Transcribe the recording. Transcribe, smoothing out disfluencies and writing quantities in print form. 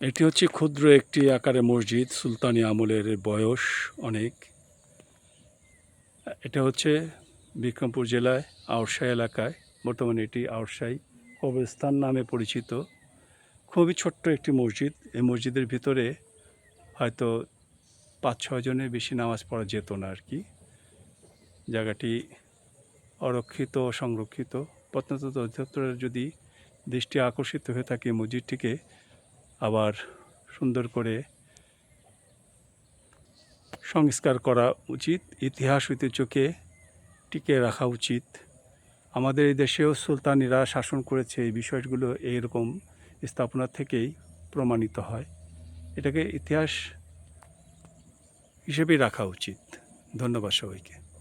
এটি হচ্ছে ক্ষুদ্র একটি আকারে মসজিদ, সুলতানি আমলের বয়স অনেক। এটা হচ্ছে বিক্রমপুর জেলায় আউরসাই এলাকায়, বর্তমানে এটি আউরসাই কবরস্থান নামে পরিচিত। খুবই ছোট্ট একটি মসজিদ। এই মসজিদের ভিতরে হয়তো ৫-৬ জনের বেশি নামাজ পড়া যেত না আর কি। জায়গাটি অরক্ষিত ও সংরক্ষিত। প্রত্নতত্ত্ব অধিদপ্তরের যদি দৃষ্টি আকর্ষিত হয়ে থাকে মসজিদটিকে আবার সুন্দর করে সংস্কার করা উচিত, ইতিহাস ঐতিহ্যকে টিকিয়ে রাখা উচিত। আমাদের এই দেশেও সুলতানিরা শাসন করেছে, এই বিষয়গুলো এইরকম স্থাপনা থেকেই প্রমাণিত হয়। এটাকে ইতিহাস হিসেবেই রাখা উচিত। ধন্যবাদ সবাইকে।